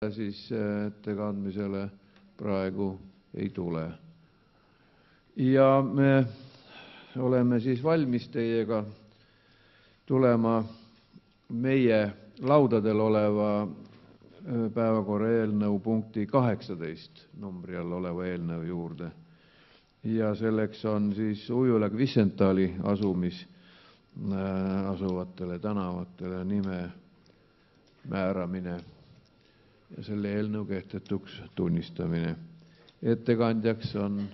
siis ettekandmisele praegu ei tule. Ja me oleme siis valmis teiega tulema meie laudadel oleva päevakorra eelnõu punkti 18 numbri all oleva eelnõu juurde. Ja selleks on siis Ujula Kvisentali asuvatele tänavatele nime määramine ja selle eelnõu kehtetuks tunnistamine. Ettekandjaks on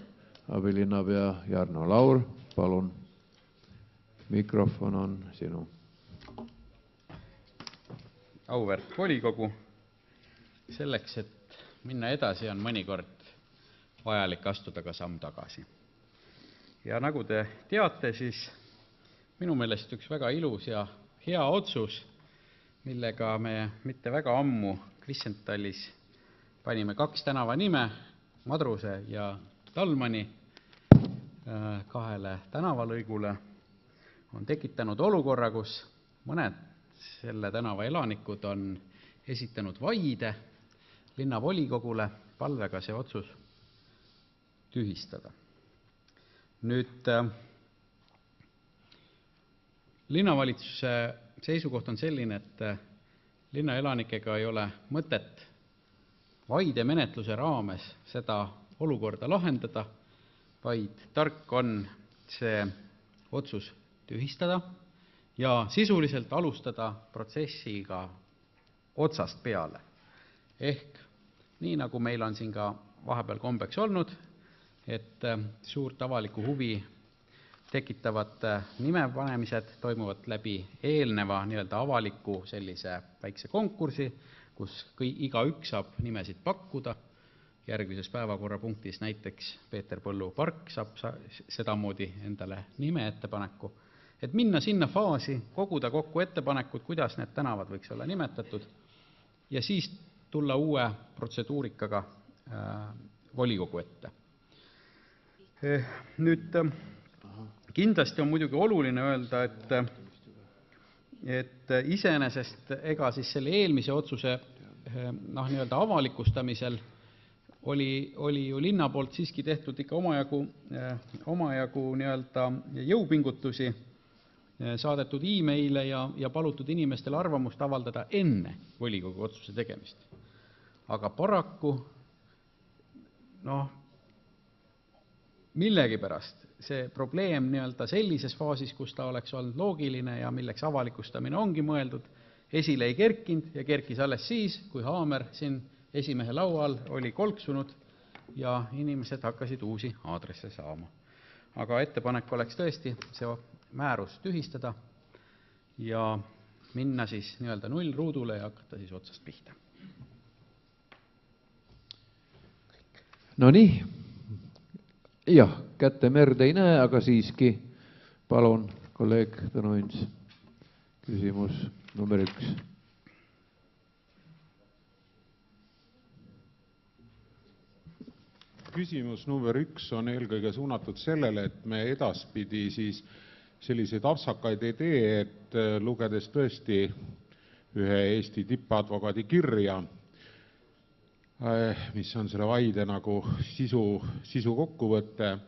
abilinnapea Jarno Laur. Palun, mikrofon on sinu. Auväärt volikogu, selleks, et minna edasi, on mõnikord vajalik astuda ka samm tagasi. Ja nagu te teate, siis minu meelest üks väga ilus ja hea otsus, millega me mitte väga ammu Kvisentalis panime 2 tänava nime, Madruse ja Talmani, 2 tänavalõigule, on tekitanud olukorra, kus mõned selle tänava elanikud on esitanud vaide linnavolikogule palvega see otsus tühistada. Nüüd linnavalitsuse seisukoht on selline, et linnaelanikega ei ole mõtet vaidemenetluse raames seda olukorda lahendada, vaid tark on see otsus tühistada ja sisuliselt alustada protsessiga otsast peale. Ehk nii nagu meil on siin ka vahepeal kombeks olnud, et suurt avalikku huvi tekitavad nimepanemised toimuvad läbi eelneva avaliku sellise väikse konkursi, kus igaüks saab nimesid pakkuda. Järgmises päevakorrapunktis näiteks Peeter Põllu park saab sedamoodi endale nime ettepaneku. Et minna sinna faasi, koguda kokku ettepanekud, kuidas need tänavad võiks olla nimetatud ja siis tulla uue protseduurikaga volikogu ette. Nüüd kindlasti on muidugi oluline öelda, et iseenesest ega siis selle eelmise otsuse avalikustamisel oli ju linna poolt siiski tehtud ikka omajagu jõupingutusi, saadetud e-maile ja palutud inimestel arvamust avaldada enne volikogu otsuse tegemist. Aga paraku millegipärast see probleem sellises faasis, kus ta oleks olnud loogiline ja milleks avalikustamine ongi mõeldud, esile ei kerkinud ja kerkis alles siis, kui haamer siin esimehe laual oli kolksunud ja inimesed hakkasid uusi aadresse saama. Aga ettepanek oleks tõesti see määrus tühistada ja minna siis nullruudule ja hakata siis otsast pihta. No nii. Jah, kätte merd ei näe, aga siiski palun, kolleeg Tõnu Ins, küsimus number 1. Küsimus number 1 on eelkõige suunatud sellele, et me edaspidi siis selliseid apsakaid ei tee, et lugedes tõesti ühe Eesti tippadvokaadi kirja, mis on selle vaide nagu sisu kokkuvõte,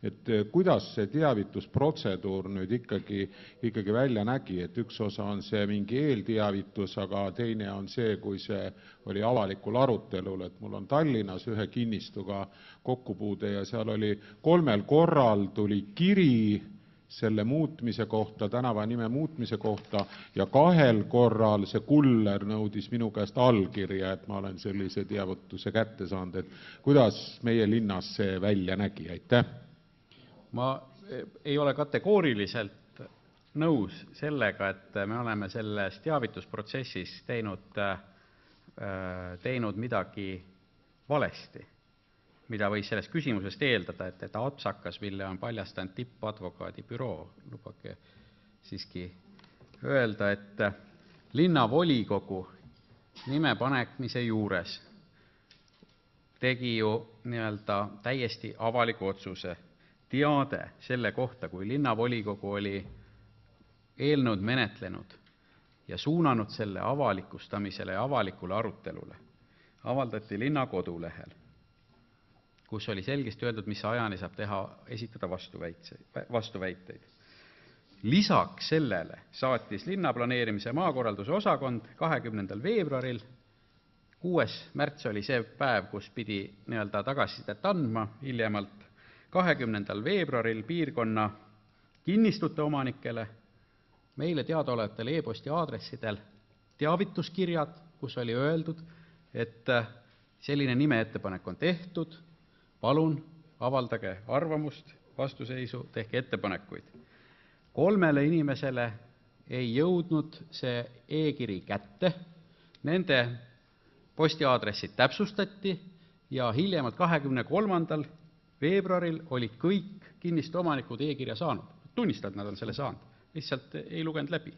et kuidas see teavitusprotseduur nüüd ikkagi välja nägi, et üks osa on see mingi eelteavitus, aga teine on see, kui see oli avalikul arutelul, et mul on Tallinnas ühe kinnistuga kokkupuude ja seal oli 3 korral tuli kiri selle muutmise kohta, tänava nime muutmise kohta ja 2 korral see kuller nõudis minu käest allkirja, et ma olen sellise teavituse kätte saanud, et kuidas meie linnas see välja nägi, aitäh? Ma ei ole kategooriliselt nõus sellega, et me oleme selles teavitusprotsessis teinud midagi valesti, mida võis sellest küsimusest eeldada, et apsakas, mille on paljastanud tippadvokaadi büroo, lubage siiski öelda, et linnavolikogu nimepanemise juures tegi ju täiesti avaliku otsuse teade selle kohta, kui linnavolikogu oli eelnõud menetlenud ja suunanud selle avalikustamisele ja avalikule arutelule, avaldati linna kodulehel, kus oli selgesti öeldud, mis ajani saab esitada vastuväiteid. Lisaks sellele saatis linnaplaneerimise maakorralduse osakond 20. veebruaril, 6. märts oli see päev, kus pidi tagasisidet andma hiljemalt, 20. veebruaril piirkonna kinnistute omanikele, meile teadaolevatel e-posti aadressidel teavituskirjad, kus oli öeldud, et selline nimeettepanek on tehtud, palun avaldage arvamust, vastuseisu, tehke ettepanekuid. 3 inimesele ei jõudnud see e-kiri kätte, nende postiaadressid täpsustati ja hiljemalt 23. veebruaril olid kõik kinnistu omanikud e-kirja saanud. Tunnistavad, nad on selle saanud, lihtsalt ei lugenud läbi.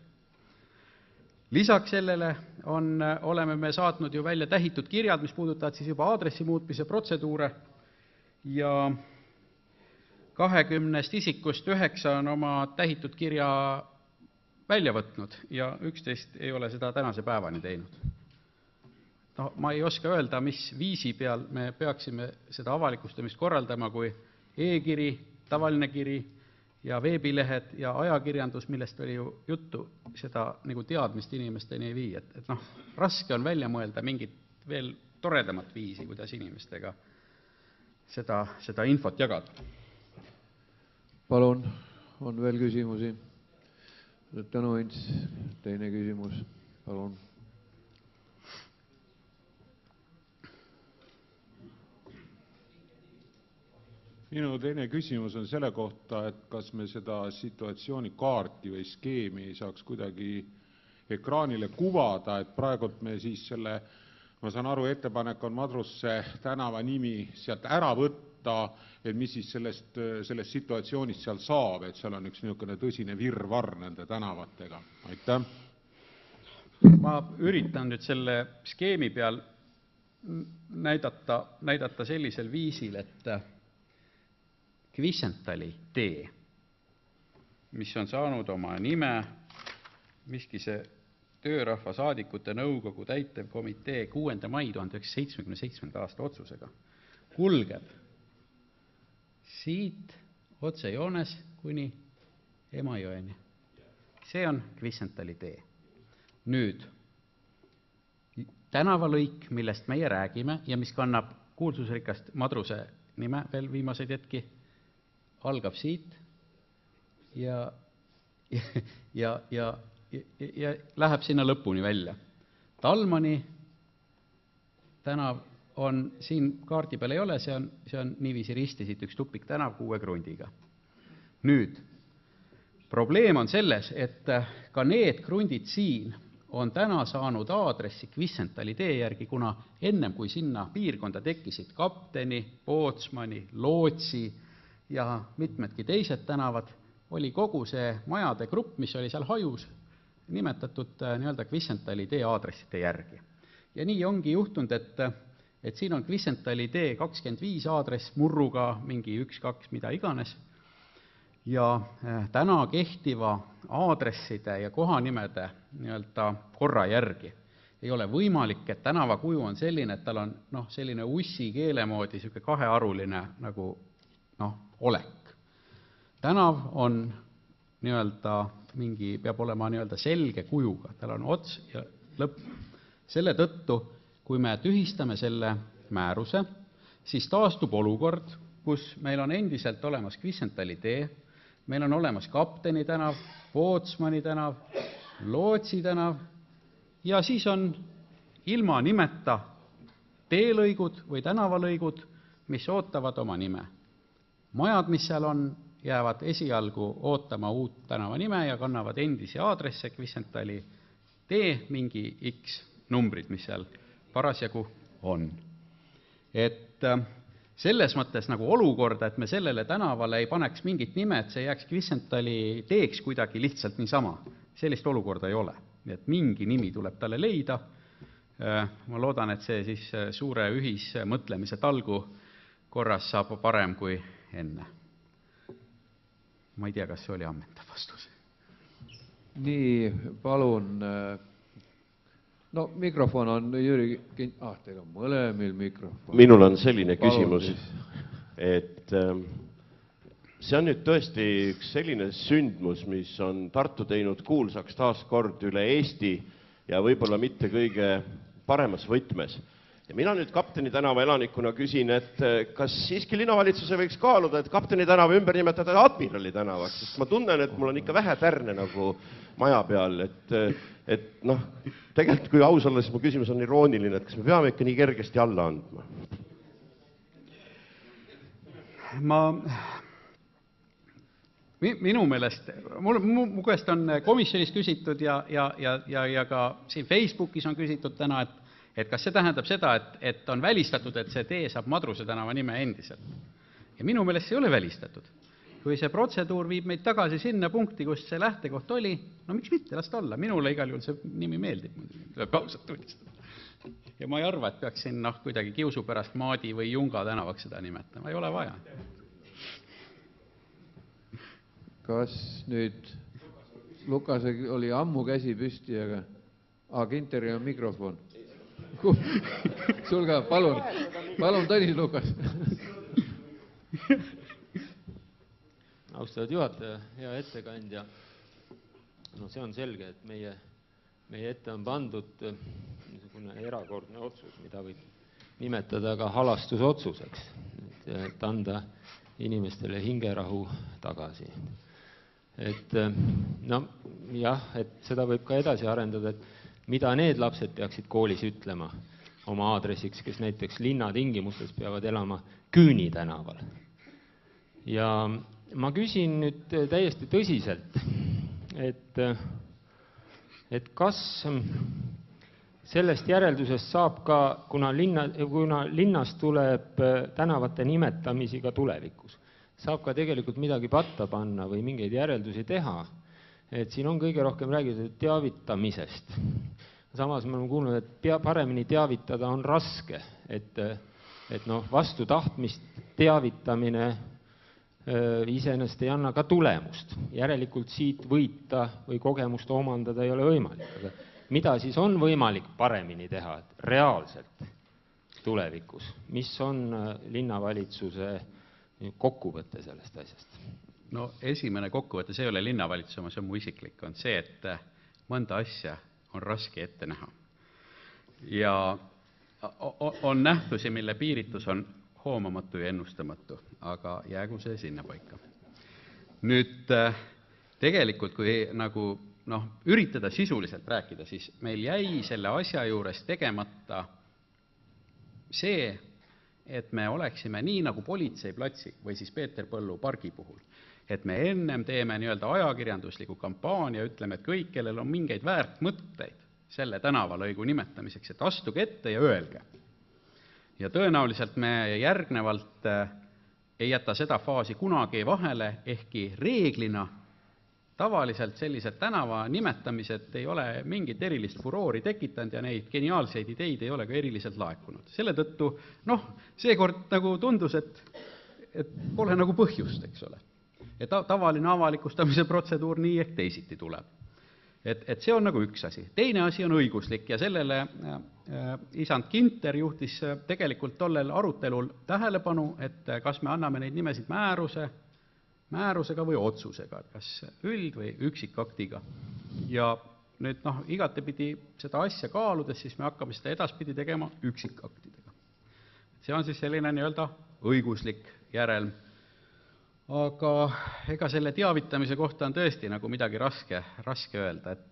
Lisaks sellele oleme me saatnud ju välja tähitud kirjad, mis puudutavad siis juba aadressi muutmise protseduure ja 20 isikust 9 on oma tähitud kirja välja võtnud ja 11 ei ole seda tänase päevani teinud. No, ma ei oska öelda, mis viisi peal me peaksime seda avalikustamist korraldama, kui e-kiri, tavaline kiri ja veebilehed ja ajakirjandus, millest oli ju juttu, seda nagu teadmist inimesteni ei vii. Et raske on välja mõelda mingit veel toredamat viisi, kuidas inimestega seda infot jagada. Palun, on veel küsimusi? Tõnu Ints, teine küsimus, palun. Minu teine küsimus on selle kohta, et kas me seda situatsiooni kaarti või skeemi ei saaks kuidagi ekraanile kuvada, et praegult me siis selle, ma saan aru, ettepanek on Madrusse tänava nimi sealt ära võtta, et mis siis sellest situatsioonist seal saab, et seal on üks niisugune tõsine virvarr nende tänavatega. Aitäh! Ma üritan nüüd selle skeemi peal näidata sellisel viisil, et Kvisentali tee, mis on saanud oma nime, miskise töörahva saadikute nõukogu täitevkomitee 6. mai 1977. aasta otsusega, kulgeb siit otsejoones kuni Emajõeni. See on Kvisentali tee. Nüüd, tänavalõik, millest meie räägime ja mis kannab kuulsusrikast Madruse nime veel viimaseid hetki, algab siit ja läheb sinna lõpuni välja. Talmani tänav on siin kaardi peal ei ole, see on niiviisi risti siit üks tupik tänav 6 krundiga. Nüüd, probleem on selles, et ka need krundid siin on täna saanud aadressi Kvisentali tee järgi, kuna ennem kui sinna piirkonda tekkisid Kapteni, Pootsmani, Lootsi ja mitmedki teised tänavad, oli kogu see majade grupp, mis oli seal hajus, nimetatud Kvisentali tee aadressite järgi. Ja nii ongi juhtunud, et siin on Kvisentali tee 25 aadress murruga, mingi 1-2, mida iganes, ja täna kehtiva aadresside ja kohanimede korra järgi ei ole võimalik, et tänava kuju on selline, et tal on selline ussi keele moodi kahearuline nagu olek. Tänav on peab olema selge kujuga, tal on ots ja lõpp. Selle tõttu, kui me tühistame selle määruse, siis taastub olukord, kus meil on endiselt olemas Kvisentali tee, meil on olemas Kapteni tänav, Pootsmani tänav, Lootsi tänav ja siis on ilma nimeta teelõigud või tänavalõigud, mis ootavad oma nime. Majad, mis seal on, jäävad esialgu ootama uut tänava nime ja kannavad endisi aadresse Kvisentali tee, mingi X numbrid, mis seal parasjagu on. Et selles mõttes nagu olukorda, et me sellele tänavale ei paneks mingit nime, et see jääks Kvisentali teeks kuidagi lihtsalt niisama. Sellist olukorda ei ole. Nii et mingi nimi tuleb talle leida. Ma loodan, et see siis suure ühismõtlemise talgu korras saab parem kui enne. Ma ei tea, kas see oli ammendav vastus. Nii, palun no mikrofon on Jüri teil on mõlemil mikrofon. Minul on selline küsimus, et see on nüüd tõesti üks selline sündmus, mis on Tartu teinud kuulsaks taas kord üle Eesti ja võib-olla mitte kõige paremas võtmes. Ja mina nüüd Kapteni tänava elanikuna küsin, et kas siiski linnavalitsuse võiks kaaluda, et Kapteni tänava ümber nimetada Admirali tänavaks, sest ma tunnen, et mul on ikka vähe tärne nagu maja peal, et noh, tegelikult kui aus olla, siis mu küsimus on irooniline, et kas me peame ikka nii kergesti alla andma? Minu meelest, mu käest on komisjonis küsitud ja ka siin Facebookis on küsitud täna, et kas see tähendab seda, et on välistatud, et see tee saab Madruse tänava nime endiselt. Ja minu meelest see ei ole välistatud. Kui see protseduur viib meid tagasi sinna punkti, kus see lähtekoht oli, no miks mitte, las ta olla. Minule igal juhul see nimi meeldib, tuleb ausalt tunnistada. Ja ma ei arva, et peaks siin kuidagi kiusu pärast Maadi või Junga tänavaks seda nimetama, ei ole vaja. Kas nüüd Lukase oli ammu käsi püsti, aga Ginteri on mikrofon. Sulga, palun Tõnis Lukas. Austatud juhataja, hea ettekandja. No see on selge, et meie ette on pandud niisugune erakordne otsus, mida võib nimetada ka halastusotsuseks, et anda inimestele hingerahu tagasi. Et no jah, et seda võib ka edasi arendada, et mida need lapsed peaksid koolis ütlema oma aadressiks, kes näiteks linnatingimustes peavad elama Küüni tänaval. Ja ma küsin nüüd täiesti tõsiselt, et kas sellest järeldusest saab ka, kuna linnas tuleb tänavate nimetamisi ka tulevikus, saab ka tegelikult midagi patta panna või mingeid järeldusi teha, et siin on kõige rohkem räägitud teavitamisest. Samas ma olen kuulnud, et paremini teavitada on raske, et noh, vastu tahtmist teavitamine iseenesest ei anna ka tulemust. Järelikult siit võita või kogemust omandada ei ole võimalik. Aga mida siis on võimalik paremini teha reaalselt tulevikus? Mis on linnavalitsuse kokkuvõte sellest asjast? No esimene kokkuvõte, see ei ole linnavalitsus, see on mu isiklik, on see, et mõnda asja on raske ette näha. Ja on nähtusi, mille piiritus on hoomamatu ja ennustamatu, aga jäägu see sinna paika. Nüüd tegelikult, kui nagu üritada sisuliselt rääkida, siis meil jäi selle asja juures tegemata see, et me oleksime nii nagu Politseiplatsi või siis Peeter Põllu pargi puhul, et me ennem teeme nii-öelda ajakirjandusliku kampaania, ütleme, et kõik, kellel on mingeid väärt mõtteid selle tänavalõigu nimetamiseks, et astuge ette ja öelge. Ja tõenäoliselt me järgnevalt ei jäta seda faasi kunagi vahele, ehkki reeglina tavaliselt sellised tänava nimetamised ei ole mingit erilist furoori tekitanud ja neid geniaalseid ideid ei ole ka eriliselt laekunud. Selle tõttu, seekord nagu tundus, et pole nagu põhjust, eks ole. Ja tavaline avalikustamise protseduur nii ehk teisiti tuleb. Et see on nagu üks asi. Teine asi on õiguslik ja sellele isand Ginter juhtis tegelikult tollel arutelul tähelepanu, et kas me anname neid nimesid määrusega või otsusega, kas üld- või üksikaktiga. Ja nüüd igatepidi seda asja kaaludes, siis me hakkame seda edaspidi tegema üksikaktidega. See on siis selline nii-öelda õiguslik järelm. Aga ega selle teavitamise kohta on tõesti nagu midagi raske öelda, et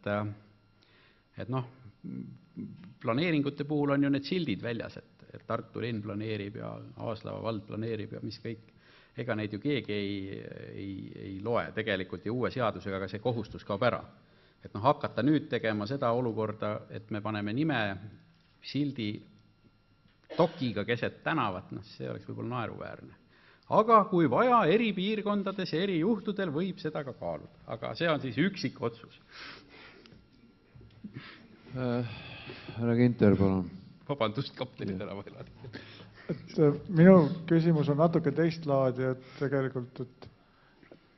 planeeringute puhul on ju need sildid väljas, et Tartu linn planeerib ja Aaslava vald planeerib ja mis kõik, ega neid ju keegi ei loe tegelikult ja uue seadusega ka see kohustus kaob ära. Et hakata nüüd tegema seda olukorda, et me paneme nime sildi dokiga keset tänavat, see oleks võib-olla naeruväärne. Aga kui vaja, eri piirkondades ja eri juhtudel võib seda ka kaaluda. Aga see on siis üksik otsus. Härra Ginter, palun. Vabandust, Kapteni tänava elanik. Minu küsimus on natuke teist laadi, et tegelikult,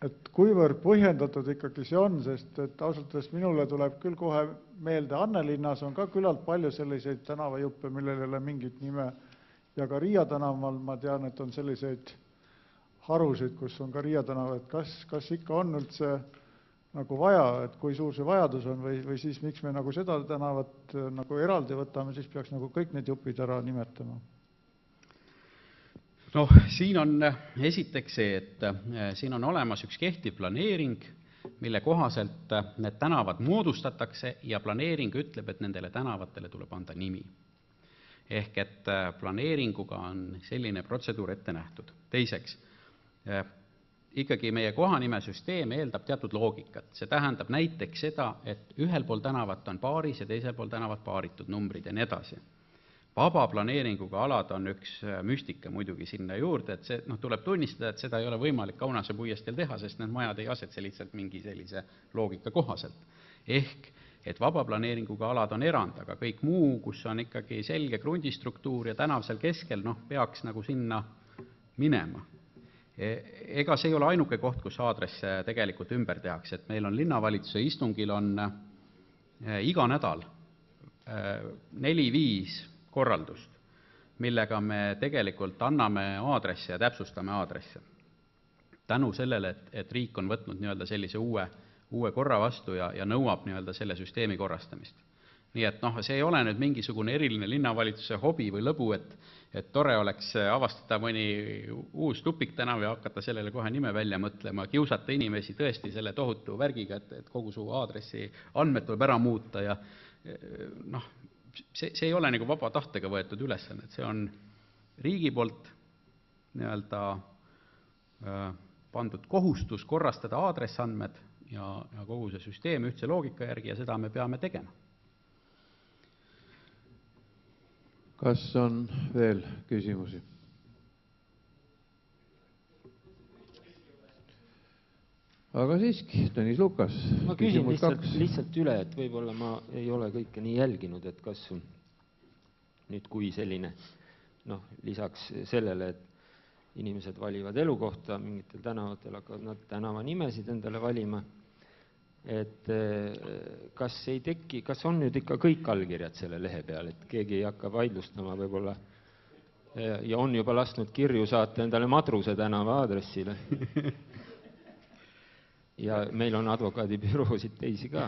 et kuivõrd põhjendatud ikkagi see on, sest et ausalt öeldes minule tuleb küll kohe meelde, Annelinnas on ka küllalt palju selliseid tänavajuppe, millel ei ole mingit nime, ja ka Riia tänaval ma tean, et on selliseid harusid, kus on ka Riia tänav, et kas ikka on üldse nagu vaja, et kui suur see vajadus on või siis miks me nagu seda tänavat nagu eraldi võtame, siis peaks nagu kõik need jupid ära nimetama. Noh, siin on esiteks see, et siin on olemas üks kehtiv planeering, mille kohaselt need tänavad moodustatakse ja planeering ütleb, et nendele tänavatele tuleb anda nimi. Ehk et planeeringuga on selline protseduur ette nähtud. Teiseks, ikkagi meie kohanimesüsteem eeldab teatud loogikat. See tähendab näiteks seda, et ühel pool tänavat on paaris ja teisel pool tänavat paaritud numbrid ja nii edasi. Vaba planeeringuga alad on üks müstika muidugi sinna juurde, et see tuleb tunnistada, et seda ei ole võimalik Kaunase puiesteel teha, sest need majad ei asetse lihtsalt mingi sellise loogika kohaselt. Ehk, et vaba planeeringuga alad on erand, aga kõik muu, kus on ikkagi selge krundistruktuur ja tänav seal keskel, peaks nagu sinna minema. Ega see ei ole ainuke koht, kus aadress tegelikult ümber tehakse, et meil on linnavalitsuse istungil on iga nädal 4-5 korraldust, millega me tegelikult anname aadresse ja täpsustame aadresse. Tänu sellele, et riik on võtnud sellise uue korra vastu ja nõuab selle süsteemi korrastamist. Nii et see ei ole nüüd mingisugune eriline linnavalitsuse hobi või lõbu, et tore oleks avastada mõni uus tupiktänav ja hakata sellele kohe nime välja mõtlema, kiusata inimesi tõesti selle tohutu värgiga, et kogu su aadressi andmed tuleb ära muuta ja see ei ole nagu vaba tahtega võetud ülesanne, et see on riigi poolt pandud kohustus korrastada aadressandmed ja kogu see süsteem ühtse loogika järgi ja seda me peame tegema. Kas on veel küsimusi? Aga siiski, Tõnis Lukas. Ma küsin lihtsalt üle, et võib-olla ma ei ole kõike nii jälginud, et kas nüüd kui selline, lisaks sellele, et inimesed valivad elukohta mingitel tänavatel, hakkavad nad tänavanimesid endale valima, et kas ei teki, kas on nüüd ikka kõik allkirjad selle lehe peal, et keegi ei hakka vaidlustama võib-olla ja on juba lasknud kirju saata endale Madruse tänava aadressile. Ja meil on advokaadibüroosid teisi ka.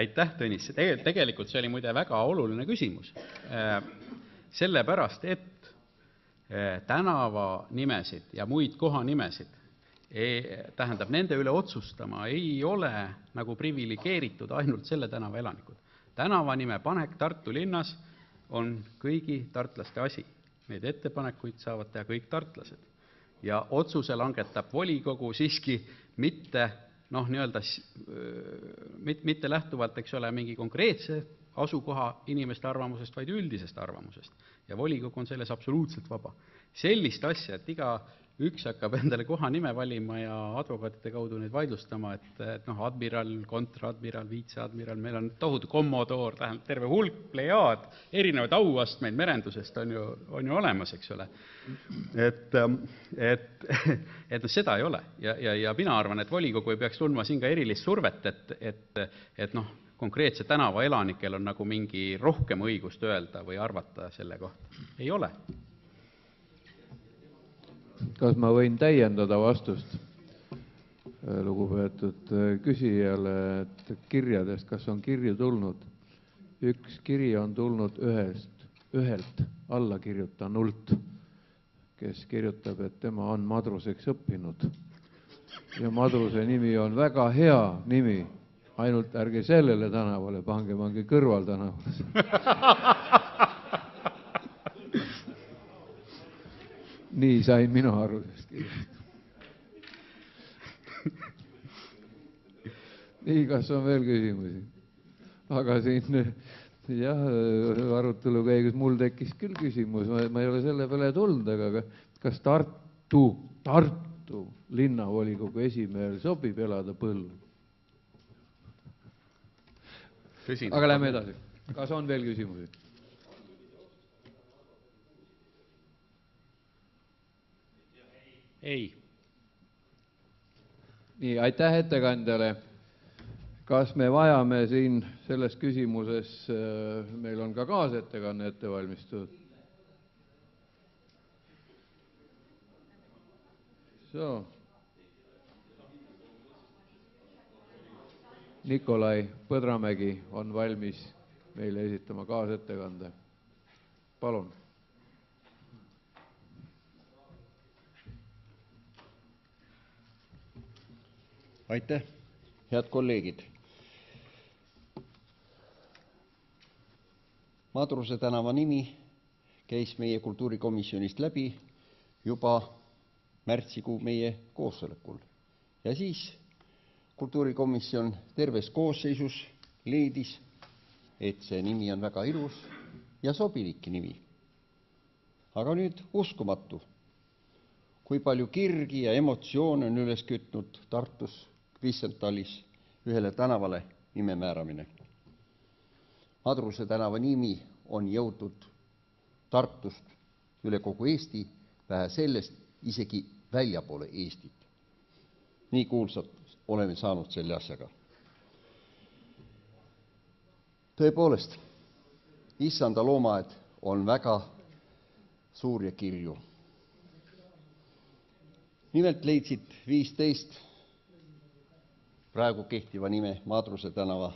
Aitäh, Tõnis. Tegelikult see oli muide väga oluline küsimus. Sellepärast, et tänava nimesid ja muid kohanimesid, tähendab nende üle otsustama, ei ole nagu privilegeeritud ainult selle tänava elanikud. Tänavanime panek Tartu linnas on kõigi tartlaste asi. Neid ettepanekuid saavad teha kõik tartlased. Ja otsuse langetab volikogu siiski mitte, mitte lähtuvalt, eks ole, mingi konkreetse asukoha inimeste arvamusest, vaid üldisest arvamusest. Ja volikogu on selles absoluutselt vaba. Sellist asja, et iga üks hakkab endale koha nime valima ja advokaatide kaudu neid vaidlustama, et admiral, kontradmiral, viitseadmiral, meil on tohutu kommodoor, tähendab terve hulk plejaad, erinevaid auastmeid merendusest on ju olemas, eks ole. Et seda ei ole ja mina arvan, et volikogu ei peaks tundma siin ka erilist survet, et konkreetse tänava elanikel on nagu mingi rohkem õigust öelda või arvata selle kohta. Ei ole. Kas ma võin täiendada vastust lugupeetud küsijale, et kirjadest, kas on kirju tulnud? Üks kiri on tulnud ühelt allakirjutanult, kes kirjutab, et tema on madruseks õppinud. Ja madruse nimi on väga hea nimi, ainult ärge sellele tänavale pange kõrval tänavale. Nii sain minu aru sellest kirjast. Nii, kas on veel küsimusi? Aga siin arutelu käigus mul tekkis küll küsimus, ma ei ole selle peale tulnud, aga kas Tartu linnavolikogu esimehel sobib elada põllul? Aga lähme edasi. Kas on veel küsimusi? ei. Nii, aitäh ettekandjale. Kas me vajame siin selles küsimuses, meil on ka kaasettekanne ette valmistatud? Nikolai Põdramägi on valmis meile esitama kaasettekande. Palun. Aitäh, head kolleegid. Madruse tänava nimi käis meie kultuurikomisjonist läbi juba märtsikuu meie koosolekul. Ja siis kultuurikomisjon terves koosseisus leidis, et see nimi on väga ilus ja sobilik nimi. Aga nüüd uskumatu, kui palju kirgi ja emotsioone on üles kütnud Tartus Kristjantalis ühele tänavale nime määramine. Madruse tänava nimi on jõudnud Tartust üle kogu Eesti, vähe sellest isegi väljapoole Eestit. Nii kuulsad oleme saanud selle asjaga. Tõepoolest, Issanda loomaaed on väga suur ja kirju. Nimelt leidsid 15 praegu kehtiva nime Madruse tänava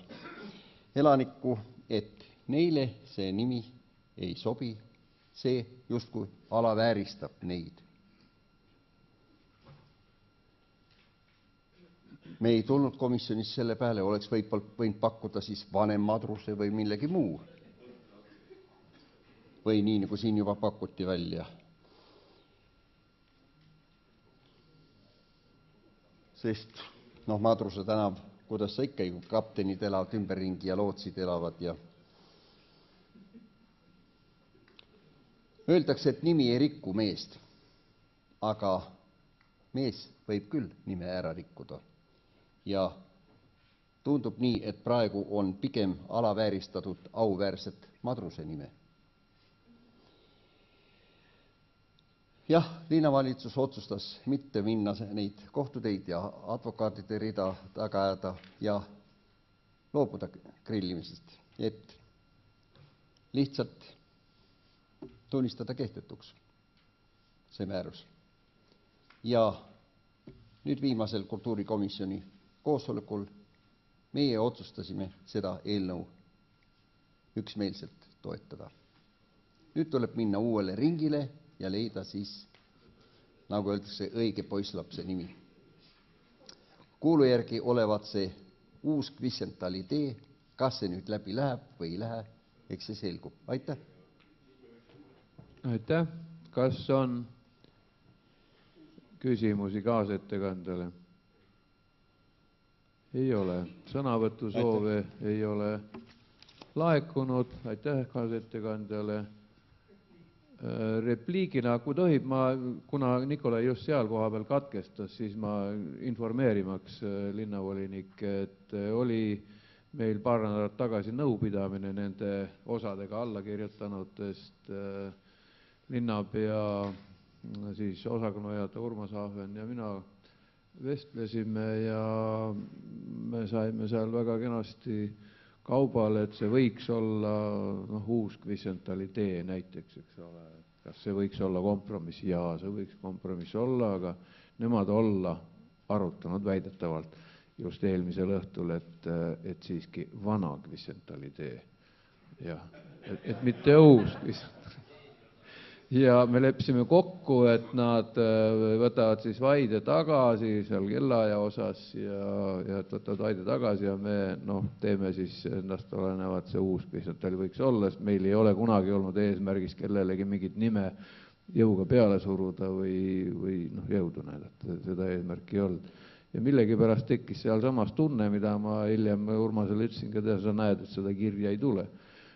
elanikku, et neile see nimi ei sobi, see justkui alavääristab neid. Me ei tulnud komisjonis selle peale, oleks võinud pakkuda siis vanem Madruse või millegi muu. Või nii, nagu siin juba pakuti välja. Sest Madruse tänav, kuidas sa ikka, kaptenid elavad ümberringi ja lootsid elavad ja öeldakse, et nimi ei rikku meest, aga mees võib küll nime ära rikkuda. Ja tundub nii, et praegu on pigem alavääristatud auväärset Madruse nime. Jah, linnavalitsus otsustas mitte minna neid kohtuteid ja advokaatide rida taga ajada ja loobuda grillimisest, et lihtsalt tunnistada kehtetuks see määrus. Ja nüüd viimasel kultuurikomisjoni koosolekul meie otsustasime seda eelnõu üksmeelselt toetada. Nüüd tuleb minna uuele ringile ja leida siis, nagu öeldakse, õige poisslapse nimi. Kuulu järgi olevat see uus Kristjantali tee, kas see nüüd läbi läheb või ei lähe, eks see selgub. Aitäh! Aitäh! Kas on küsimusi kaasettekandele? Ei ole. Sõnavõtusoove ei ole laekunud. Aitäh kaasettekandjale. Repliigina, kui tohib, kuna Nikolai just seal koha peal katkestas, siis ma informeerimaks linnavolinik, et oli meil paar nädalat tagasi nõupidamine nende osadega allakirjutanutest, linnapea, siis osakonnajuhataja Urmas Ahven ja mina vestlesime ja me saime seal väga kenasti kaubale, et see võiks olla uus Kristjantali tee näiteks, eks ole. Kas see võiks olla kompromiss? Jaa, see võiks kompromiss olla, aga nemad olla arutanud väidetavalt just eelmisel õhtul, et siiski vana Kristjantali tee. Ja, et mitte uus Kristjantali. Ja me leppisime kokku, et nad võtavad siis vaide tagasi seal kellaaja osas ja et võtavad vaide tagasi ja me teeme siis ennast olenevat see uus Kristjantali võiks olla, sest meil ei ole kunagi olnud eesmärgis kellelegi mingit nime jõuga peale suruda või jõudu näidata, seda eesmärki ei olnud. Ja millegipärast tekkis seal samas tunne, mida ma hiljem Urmasele ütlesin ka teha, sa näed, et seda kirja ei tule.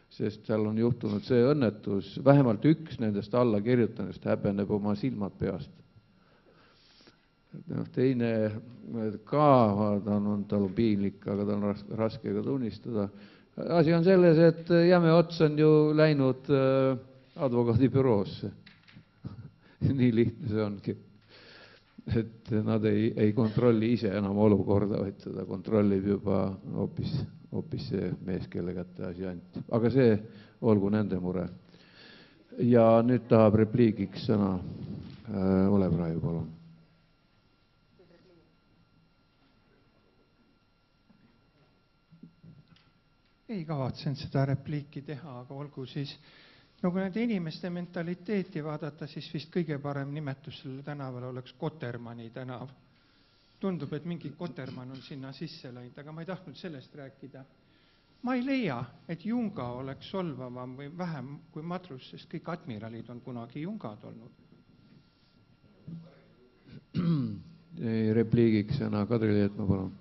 Sest seal on juhtunud see õnnetus, vähemalt üks nendest allakirjutanest häbeneb oma silmad peast. Teine ka, tal on piinlik, aga ta on raske ka tunnistada. Asi on selles, et jäme ots on ju läinud advokaadibüroosse. Nii lihtne see ongi. et nad ei kontrolli ise enam olukorda, vaid seda kontrollib juba hoopis see mees, kelle kätte asi anti. Aga see olgu nende mure. Ja nüüd tahab repliigiks sõna Olev Raiu, palun. Ei kavatsen seda repliiki teha, aga olgu siis, kui nende inimeste mentaliteeti vaadata, siis vist kõige parem nimetus selle tänaval oleks Kotermanni tänav. Tundub, et mingi Kotermann on sinna sisse läinud, aga ma ei tahtnud sellest rääkida. Ma ei leia, et Junga oleks solvavam või vähem kui Madrus, sest kõik admiralid on kunagi Jungad olnud. Repliigiks sõna Kadri Lietmaa, palun.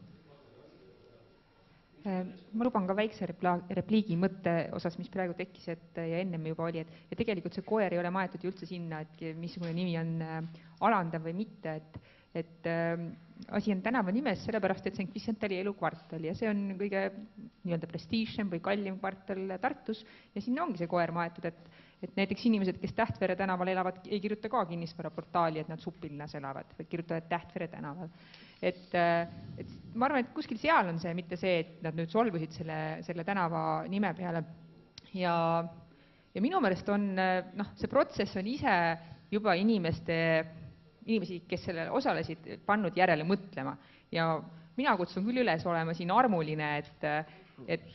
Ma luban ka väikse repliigi mõtte osas, mis praegu tekkis, ja ennem juba oli, et tegelikult see koer ei ole maetud üldse sinna, et missugune nimi on alandav või mitte, et asi on tänava nimes sellepärast, et see on Kvisentali elukvartal ja see on kõige nii-öelda prestiižsem või kallim kvartal Tartus ja sinna ongi see koer maetud, et näiteks inimesed, kes Tähtvere tänaval elavad, ei kirjuta ka kinnisvaraportaali, et nad Supilinnas elavad, vaid kirjutavad Tähtvere tänaval. Et ma arvan, et kuskil seal on see, mitte see, et nad nüüd solvusid selle tänava nime peale. Ja minu meelest on, see protsess on ise juba inimesi, kes selle osalesid, pannud järele mõtlema. Ja mina kutsun küll üles olema siin armuline, et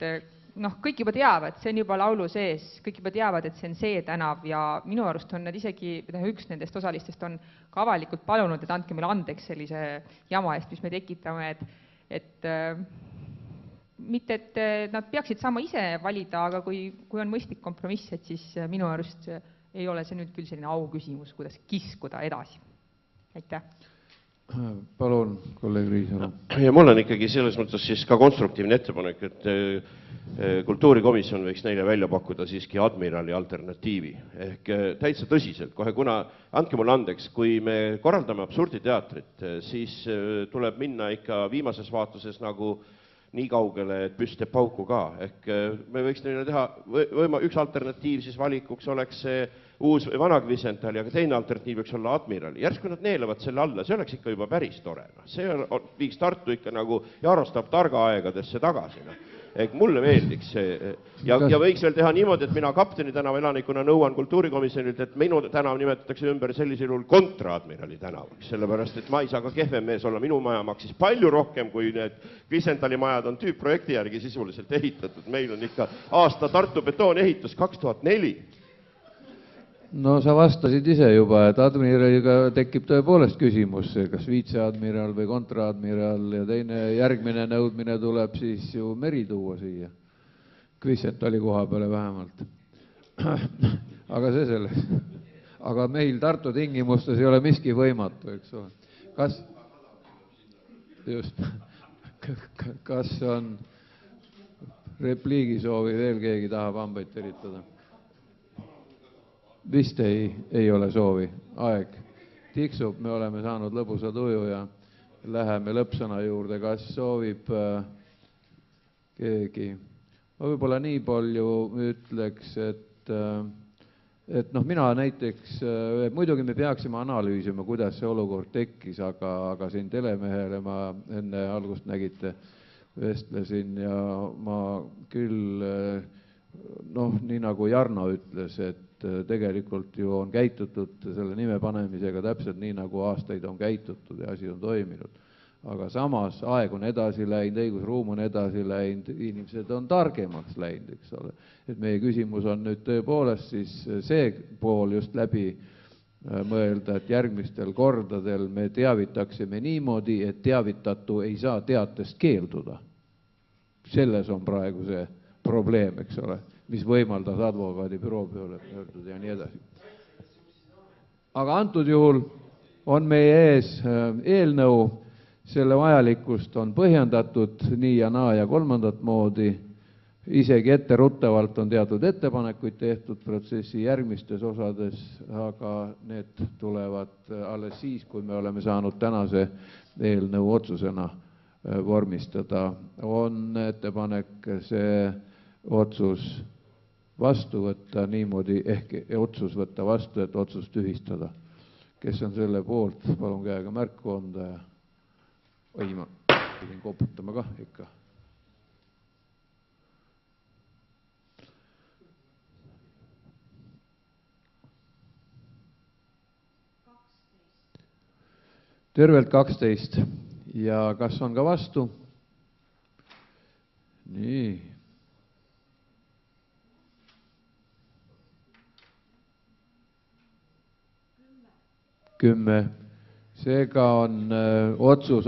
kõik juba teavad, see on juba laulu sees, kõik juba teavad, et see on see tänav ja minu arust on nad isegi, üks nendest osalistest on ka avalikult palunud, et andke meile andeks sellise jama eest, mis me tekitame, et mitte, et nad peaksid saama ise valida, aga kui on mõistlik kompromiss, et siis minu arust ei ole see nüüd küll selline au küsimus, kuidas kiskuda edasi. Aitäh! Palun, kolleeg Riisalu. Ja mul on ikkagi selles mõttes siis ka konstruktiivne ettepanek, et kultuurikomisjon võiks neile välja pakkuda siiski admirali alternatiivi. Ehk täitsa tõsiselt, kohe kuna, andke mulle andeks, kui me korraldame absurditeatrit, siis tuleb minna ikka viimases vaatuses nagu nii kaugele, et püst teeb pauku ka. Ehk me võiks neile teha, üks alternatiiv siis valikuks oleks see uus või vana Kvisental ja teine alternatiiv võiks olla admiral. Järsku nad neelavad selle alla, see oleks ikka juba päris tore. See viiks Tartu ikka nagu Jarostab targa aegadesse tagasi. Ehk mulle meeldiks see. Ja võiks veel teha niimoodi, et mina Kapteni tänava elanikuna nõuan kultuurikomisjonilt, et minu tänav nimetatakse ümber sellisel juhul kontraadmirali tänavaks. Sellepärast, et ma ei saa ka kehvem mees olla. Minu maja maksis palju rohkem, kui need Kvisentali majad on tüüpprojekti järgi sisuliselt ehitatud. Meil on ikka aasta Tartu betoonehitus 2004. No sa vastasid ise juba, et admiraliga tekib tõepoolest küsimus, kas viitseadmiral või kontraadmiral ja teine järgmine nõudmine tuleb siis ju meri tuua siia. Kvisentali koha peale vähemalt. Aga see selles. Aga meil Tartu tingimustes ei ole miski võimatu, eks ole. Kas on repliigisoovi veel keegi tahab hambaid teritada? Vist ei ole soovi. Aeg tiksub, me oleme saanud lõbusa tuju ja läheme lõppsõna juurde. Kas soovib keegi? Ma võib-olla nii palju ütleks, et mina näiteks, muidugi me peaksime analüüsima, kuidas see olukord tekkis, aga siin telemehele ma enne algust nägite vestlesin ja ma küll, nii nagu Jarno ütles, et tegelikult ju on käitutud selle nime panemisega täpselt nii, nagu aastaid on käitutud ja asi on toiminud. Aga samas aeg on edasi läinud, õigusruum on edasi läinud, inimesed on targemaks läinud, eks ole. Et meie küsimus on nüüd tõepoolest siis see pool just läbi mõelda, et järgmistel kordadel me teavitaksime niimoodi, et teavitatu ei saa teatest keelduda. Selles on praegu see probleem, eks ole, mis võimaldas advokaadibüroo peale pöörduda ja nii edasi. Aga antud juhul on meie ees eelnõu, selle vajalikkust on põhjendatud nii ja naa ja kolmandat moodi, isegi etteruttavalt on teatud ettepanekuid tehtud protsessi järgmistes osades, aga need tulevad alles siis, kui me oleme saanud tänase eelnõu otsusena vormistada. On ettepanek see otsus vastu võtta niimoodi, ehk otsus võtta vastu, et otsus tühistada. kes on selle poolt, palun käega märku anda ja oi, ma pidin koputama kah ikka. Tervelt 12 ja kas on ka vastu? Nii. 10. Seega on otsus